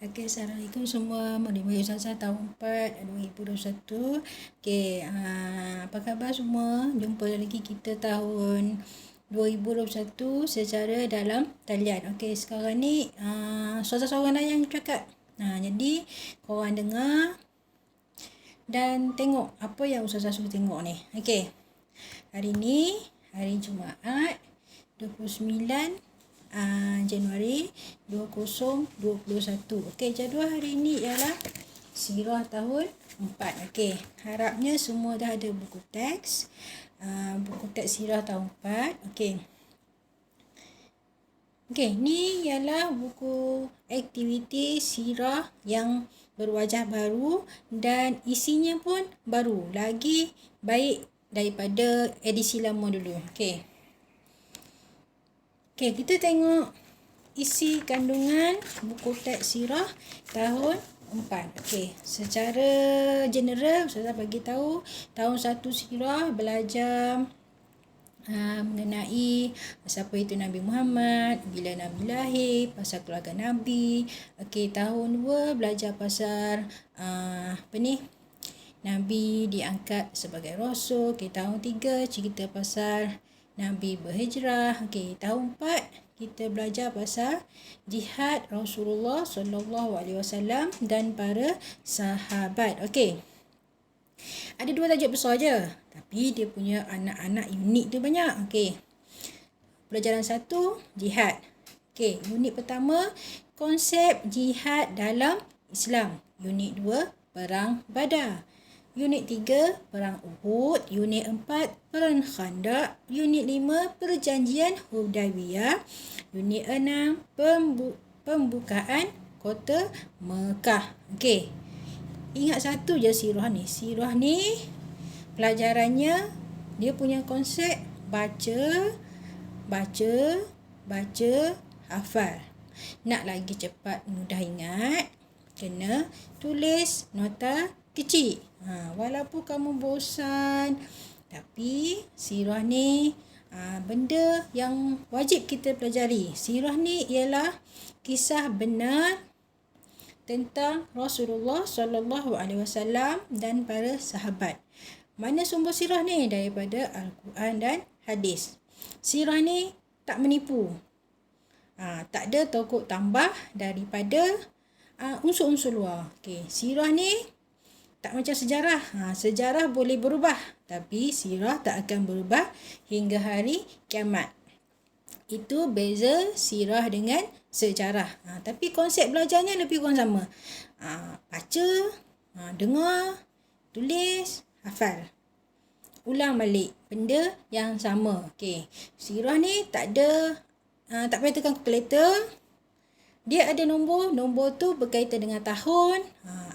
Okey, Assalamualaikum semua. Menerima Ustazah tahun 4 2021. Okey, apa khabar semua? Jumpa lagi kita tahun 2021 secara dalam talian. Okey, sekarang ni Ustazah seorang yang cakap. Jadi korang dengar dan tengok apa yang Ustazah suruh tengok ni. Okey. Hari ni hari Jumaat 29 Januari 2021. Okey, jadual hari ini ialah Sirah tahun 4. Okey, harapnya semua dah ada buku teks. Buku teks Sirah tahun 4. Okey. Okey, ni ialah buku aktiviti Sirah yang berwajah baru dan isinya pun baru. Lagi baik daripada edisi lama dulu. Okey. Okey, kita tengok isi kandungan buku teks Sirah tahun 4. Okey, secara general saya bagi tahu tahun 1 Sirah belajar mengenai siapa itu Nabi Muhammad, bila Nabi lahir, pasal keluarga Nabi. Okey, tahun 2 belajar pasal Nabi diangkat sebagai Rasul. Okey, tahun 3 cerita pasal Nabi berhijrah. Okey, tahun 4 kita belajar pasal jihad Rasulullah SAW dan para sahabat. Okey. Ada 2 tajuk besar je, tapi dia punya anak-anak unik tu banyak. Okey. Pelajaran 1, jihad. Okey, unit pertama, konsep jihad dalam Islam. Unit 2, perang Badar. Unit 3, Perang Uhud. Unit 4, Perang Khandaq. Unit 5, Perjanjian Hudaibiyah. Unit 6, Pembukaan Kota Mekah. Okey. Ingat satu je sirah ni. Sirah ni pelajarannya dia punya konsep baca, hafal. Nak lagi cepat mudah ingat, kena tulis nota kecil. Walaupun kamu bosan, tapi sirah ni benda yang wajib kita pelajari. Sirah ni ialah kisah benar tentang Rasulullah SAW dan para sahabat. Mana sumber sirah ni? Daripada Al-Quran dan hadis. Sirah ni tak menipu. Tak ada tokoh tambah daripada unsur-unsur luar. Okey, sirah ni tak macam sejarah. Sejarah boleh berubah, tapi sirah tak akan berubah hingga hari kiamat. Itu beza sirah dengan sejarah. Tapi konsep belajarnya lebih kurang sama. Baca, dengar, tulis, hafal. Ulang balik benda yang sama. Okey. Sirah ni tak payah tekan kalkulator. Dia ada nombor tu berkaitan dengan tahun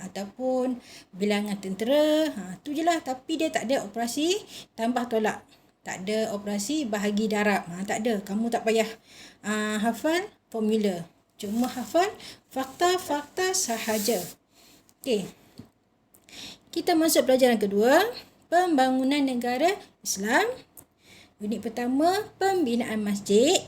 ataupun bilangan tentera. Tu je lah. Tapi dia tak ada operasi tambah tolak. Tak ada operasi bahagi darab. Tak ada. Kamu tak payah hafal formula. Cuma hafal fakta-fakta sahaja. Okey. Kita masuk pelajaran kedua. Pembangunan negara Islam. Unit pertama, pembinaan masjid,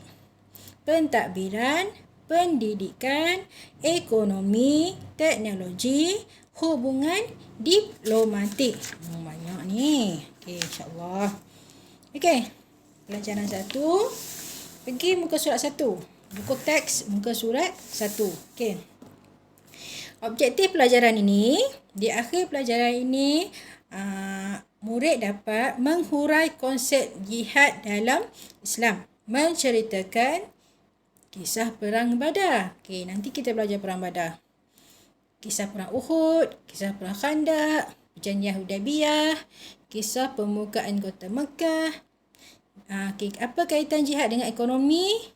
pentadbiran, pendidikan, ekonomi, teknologi, hubungan diplomatik. Banyak ni. Okey, insyaAllah. Okey, pelajaran 1. Pergi muka surat 1. Buku teks muka surat 1. Okey. Objektif pelajaran ini, di akhir pelajaran ini, murid dapat menghurai konsep jihad dalam Islam. Menceritakan kisah Perang Badar. Okey, nanti kita belajar Perang Badar. Kisah Perang Uhud, kisah Perang Khandaq, Perjanjian Hudaibiyah, kisah pembukaan Kota Mekah. Okey, apa kaitan jihad dengan ekonomi,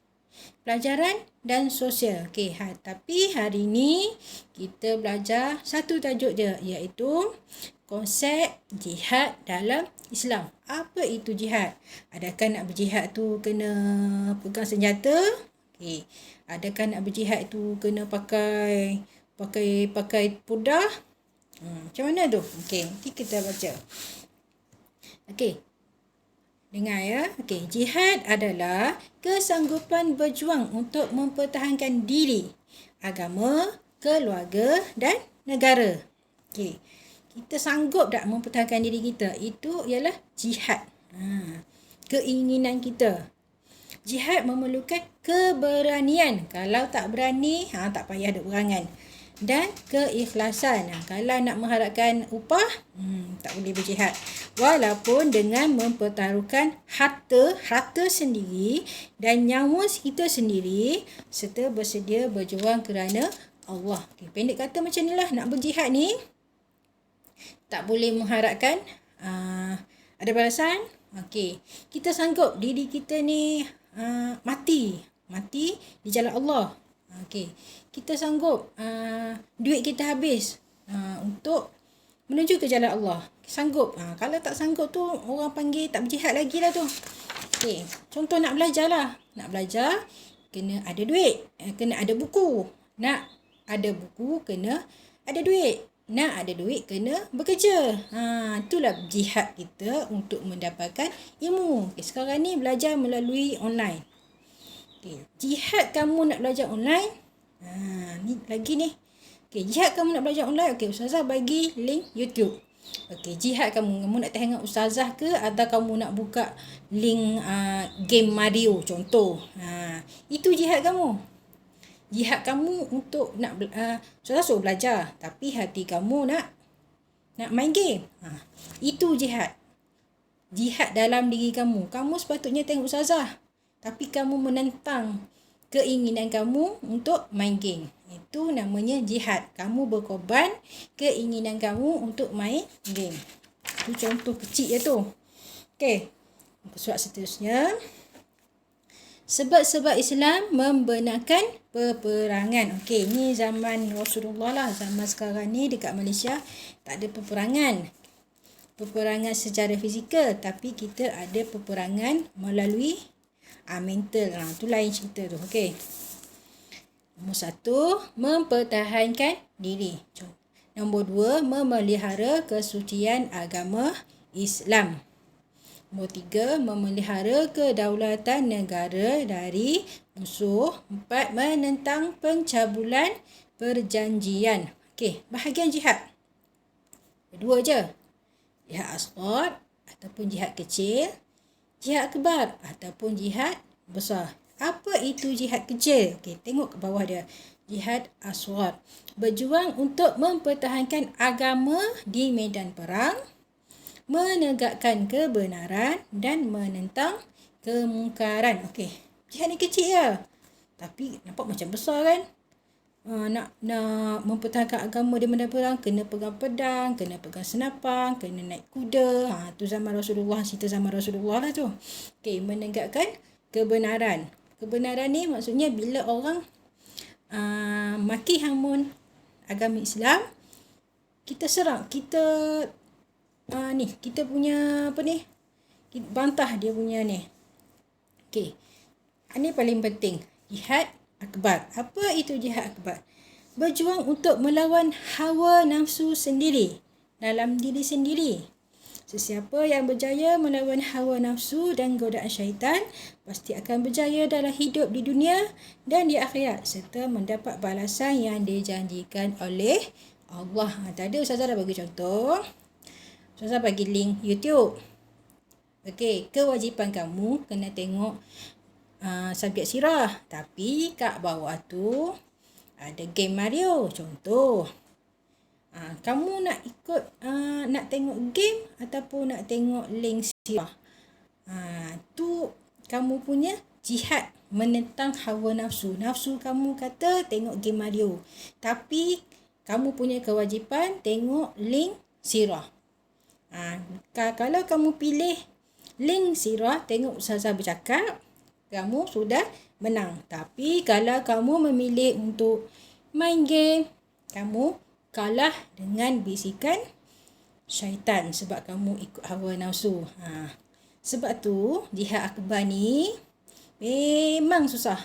pelajaran dan sosial. Okey, tapi hari ni kita belajar satu tajuk je, iaitu konsep jihad dalam Islam. Apa itu jihad? Adakah nak berjihad tu kena pegang senjata? Okey. Adakah nak berjihad tu kena pakai pudah? Macam mana tu? Okey, nanti kita baca. Okey. Dengar ya. Okey, jihad adalah kesanggupan berjuang untuk mempertahankan diri, agama, keluarga dan negara. Okey. Kita sanggup tak mempertahankan diri kita? Itu ialah jihad. Keinginan kita. Jihad memerlukan keberanian. Kalau tak berani, tak payah duk berangan. Dan keikhlasan. Kalau nak mengharapkan upah, tak boleh berjihad. Walaupun dengan mempertaruhkan harta sendiri dan nyawa kita sendiri serta bersedia berjuang kerana Allah. Okay, pendek kata macam inilah nak berjihad ni. Tak boleh mengharapkan ada balasan. Okey, kita sanggup diri kita ni mati di jalan Allah. Okey, kita sanggup duit kita habis untuk menuju ke jalan Allah. Sanggup. Kalau tak sanggup tu orang panggil tak berjihad lagi lah tu. Okey, contoh nak belajar lah. Nak belajar kena ada duit, kena ada buku. Nak ada buku kena ada duit. Nak ada duit kena bekerja. Itulah jihad kita untuk mendapatkan ilmu. Okay, sekarang ni belajar melalui online. Okay, jihad kamu nak belajar online. Ni lagi ni. Okay, jihad kamu nak belajar online. Okay, Ustazah bagi link YouTube. Okay, jihad kamu nak tengok Ustazah ke atau kamu nak buka link game Mario contoh. Itu jihad kamu. Jihad kamu untuk nak Ustazah suruh belajar tapi hati kamu nak main game. Itu jihad. Jihad dalam diri kamu. Kamu sepatutnya tengok Ustazah tapi kamu menentang keinginan kamu untuk main game. Itu namanya jihad. Kamu berkorban keinginan kamu untuk main game. Itu contoh kecil je tu. Okey. Surat seterusnya. Sebab-sebab Islam membenarkan peperangan. Okey, ni zaman Rasulullah lah. Zaman sekarang ni dekat Malaysia tak ada peperangan. Peperangan secara fizikal. Tapi kita ada peperangan melalui mental. Itu lain cerita tu. Okey. Nombor 1, mempertahankan diri. Nombor 2, memelihara kesucian agama Islam. Nombor 3, memelihara kedaulatan negara dari musuh. 4, menentang pencabulan perjanjian. Okey, bahagian jihad. Dua je. Jihad asghar ataupun jihad kecil. Jihad akbar ataupun jihad besar. Apa itu jihad kecil? Okey, tengok ke bawah dia. Jihad asghar. Berjuang untuk mempertahankan agama di medan perang. Menegakkan kebenaran dan menentang kemungkaran. Okey, jihad ni kecil je. Tapi nampak macam besar kan? Nak mempertahankan agama di medan perang, kena pegang pedang, kena pegang senapang, kena naik kuda. Tu zaman Rasulullah, cerita zaman Rasulullah lah tu. Okey, menegakkan kebenaran. Kebenaran ni maksudnya bila orang maki hamun agama Islam, kita serang, kita kita punya kita bantah dia punya ni. Okey. Ini paling penting. Jihad akbar. Apa itu jihad akbar? Berjuang untuk melawan hawa nafsu sendiri dalam diri sendiri. Sesiapa yang berjaya melawan hawa nafsu dan godaan syaitan pasti akan berjaya dalam hidup di dunia dan di akhirat serta mendapat balasan yang dijanjikan oleh Allah. Tadi Ustazah dah bagi contoh. Ustazah bagi link YouTube. Okey, kewajipan kamu kena tengok subjek sirah. Tapi kat bawah tu ada game Mario. Contoh. Kamu nak ikut nak tengok game ataupun nak tengok link sirah. Tu kamu punya jihad menentang hawa nafsu. Nafsu kamu kata tengok game Mario. Tapi kamu punya kewajipan tengok link sirah. Kalau kamu pilih link sirah, tengok Ustazah bercakap, kamu sudah menang. Tapi kalau kamu memilih untuk main game, kamu kalah dengan bisikan syaitan sebab kamu ikut hawa nafsu. Sebab tu jihad akbar ni memang susah.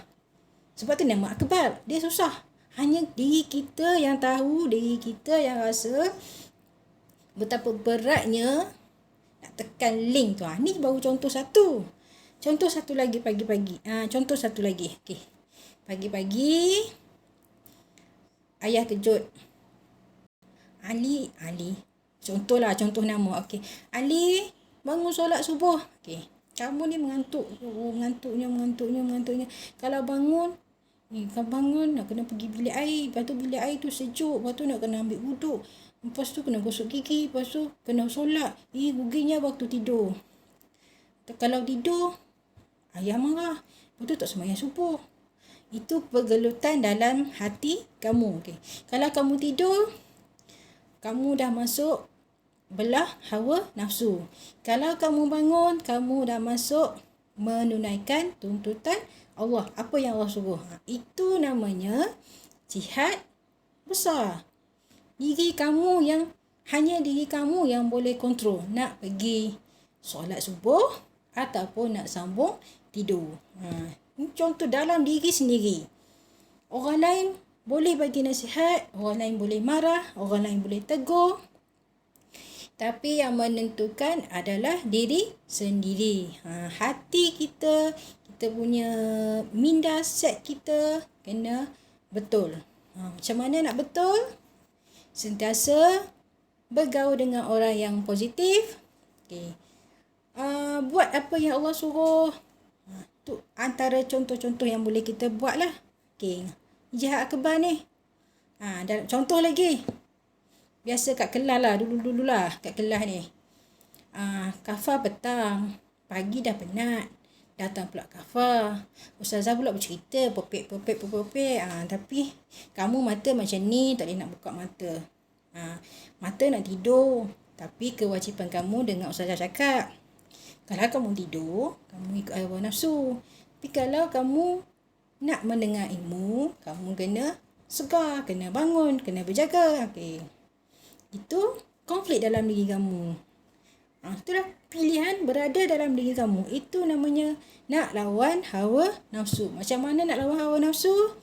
Sebab tu nama akbar, dia susah. Hanya diri kita yang tahu, diri kita yang rasa betapa beratnya nak tekan link tu. Ni baru contoh satu. Contoh satu lagi pagi-pagi. Contoh satu lagi. Okey. Pagi-pagi ayah kejut. Ali. Contohlah, contoh nama. Okey. Ali, bangun solat subuh. Okey. Kamu ni mengantuk. Oh, mengantuknya. Kalau bangun, kau bangun nak kena pergi bilik air. Lepas tu bilik air tu sejuk. Lepas tu nak kena ambil wuduk. Lepas tu kena gosok gigi. Lepas tu kena solat. Ruginya waktu tidur. Kalau tidur, ayah marah. Lepas tu tak sembahyang subuh. Itu pergelutan dalam hati kamu. Okay. Kalau kamu tidur, kamu dah masuk belah hawa nafsu. Kalau kamu bangun, kamu dah masuk menunaikan tuntutan Allah. Apa yang Allah suruh. Itu namanya jihad besar. Hanya diri kamu yang boleh kontrol. Nak pergi solat subuh ataupun nak sambung tidur. Ini contoh dalam diri sendiri. Orang lain boleh bagi nasihat, orang lain boleh marah, orang lain boleh tegur. Tapi yang menentukan adalah diri sendiri. Hati kita punya minda set kita kena betul. Macam mana nak betul? Sentiasa bergaul dengan orang yang positif. Okay. Buat apa yang Allah suruh. Tu antara contoh-contoh yang boleh kita buat lah. Okay. Jihad akbar ni. Contoh lagi. Biasa kat Kelah lah. Dulu lah kat Kelah ni. Kafar petang. Pagi dah penat. Datang pula kafar. Ustazah pula bercerita. Popek. Tapi kamu mata macam ni. Tak boleh nak buka mata. Mata nak tidur. Tapi kewajipan kamu dengar Ustazah cakap. Kalau kamu tidur, kamu ikut hawa nafsu. Tapi kalau kamu nak mendengar ilmu, kamu kena segar, kena bangun, kena berjaga. Okay. Itu konflik dalam diri kamu. Itulah pilihan berada dalam diri kamu. Itu namanya nak lawan hawa nafsu. Macam mana nak lawan hawa nafsu?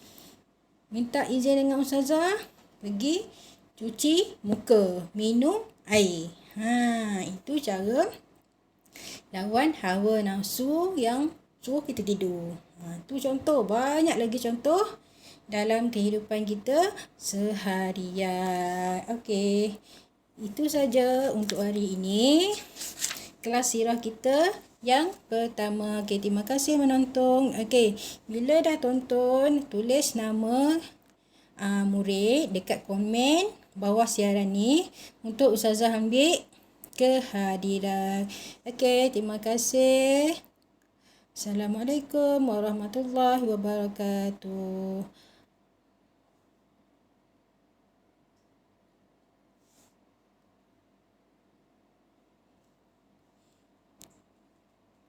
Minta izin dengan Ustazah, pergi cuci muka, minum air. Itu cara lawan hawa nafsu yang suruh kita tidur. Itu contoh. Banyak lagi contoh dalam kehidupan kita seharian. Okey. Itu saja untuk hari ini. Kelas sirah kita yang pertama. Okey, terima kasih menonton. Okey, bila dah tonton, tulis nama murid dekat komen bawah siaran ni untuk Ustazah ambil kehadiran. Okey, terima kasih. Assalamualaikum warahmatullahi wabarakatuh.